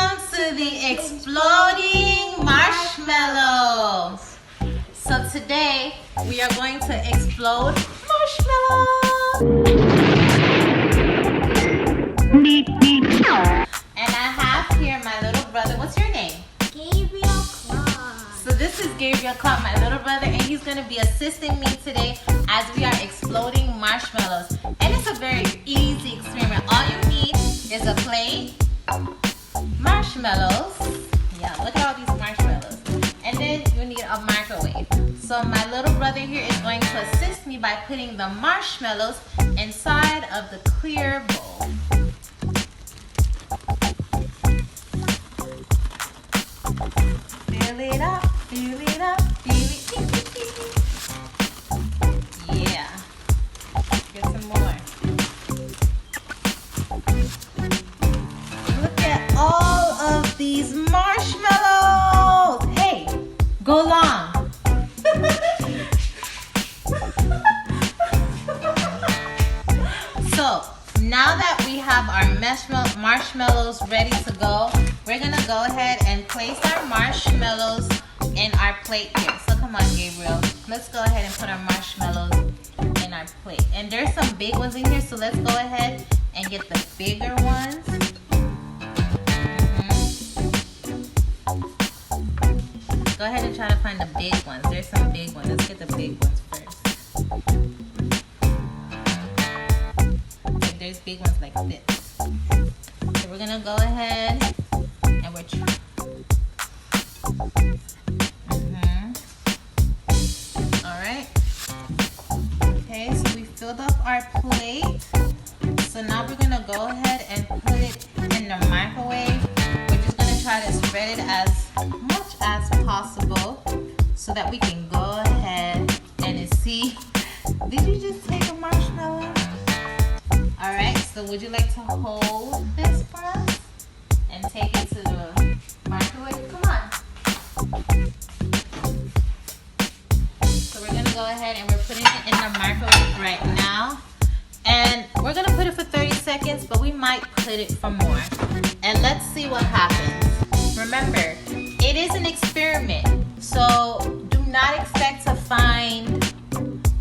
Welcome to the exploding marshmallows. So today we are going to explode marshmallows. And I have here my little brother. What's your name? Gabriel Clark. So this is Gabriel Clark, my little brother, and he's going to be assisting me today as we are exploding marshmallows. And it's a very easy experiment. All you need is a plate, marshmallows. Yeah, look at all these marshmallows. And then you need a microwave. So my little brother here is going to assist me by putting the marshmallows inside of the clear bowl. Fill it up, fill it up, fill it. Yeah. Get some more. Look at all of these marshmallows. Hey, go long. So now that we have our marshmallows ready to go, we're gonna go ahead and place our marshmallows in our plate here. So come on, Gabriel. Let's go ahead and put our marshmallows in our plate. And there's some big ones in here, so let's go ahead and get the bigger ones. Go ahead and try to find the big ones. There's some big ones. Let's get the big ones first. Like there's big ones like this. So we're gonna go ahead and we're Alright. Okay, so we filled up our plate. So now we're gonna go ahead and put it in the microwave. We're just gonna try to spread it as much as possible so that we can go ahead and see. Did you just take a marshmallow? Alright, so would you like to hold this for us and take it to the microwave? Come on. So we're gonna go ahead and we're putting it in the microwave right now. And we're gonna put it for 30 seconds, but we might put it for more. And let's see what happens. Remember, it is an experiment, so do not expect to find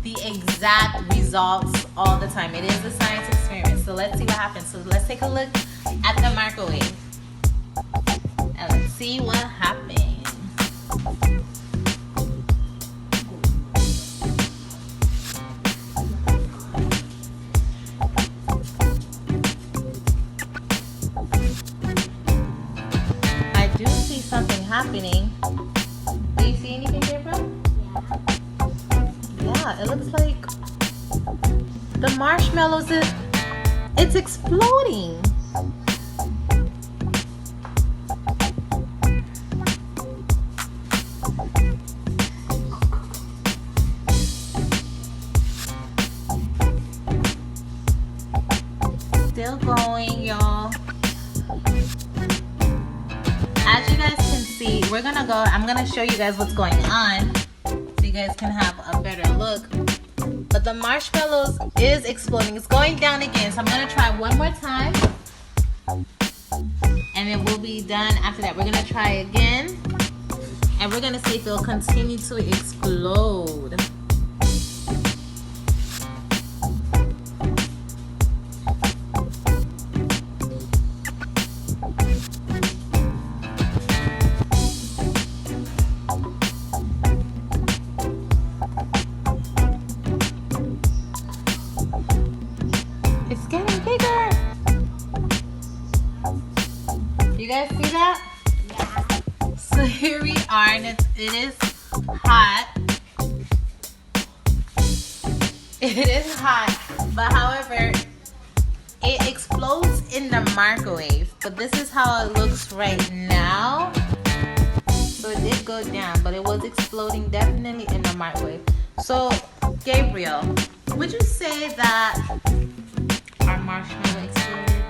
the exact results all the time. It is a science experiment, so let's see what happens. So let's take a look at the microwave and let's see what happens. I do see something happening. Do you see anything, Gabriel? Yeah, it looks like the marshmallows, it's exploding. Still going, y'all. As you guys can see, I'm gonna show you guys what's going on so you guys can have a better look. But the marshmallows is exploding. It's going down again. So I'm gonna try one more time. And then we'll be done after that. We're gonna try again. And we're gonna see if it'll continue to explode. It's getting bigger. You guys see that? Yeah. So here we are, and it is hot. It is hot, but however, it explodes in the microwave. But this is how it looks right now. So it did go down, but it was exploding definitely in the microwave. So, Gabriel, would you say that our marshmallow exploded?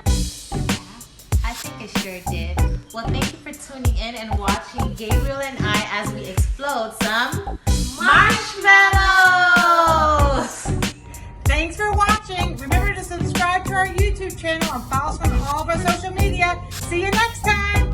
I think it sure did. Well, thank you for tuning in and watching Gabriel and I as we explode some marshmallows. Thanks for watching. Remember to subscribe to our YouTube channel and follow us on all of our social media. See you next time.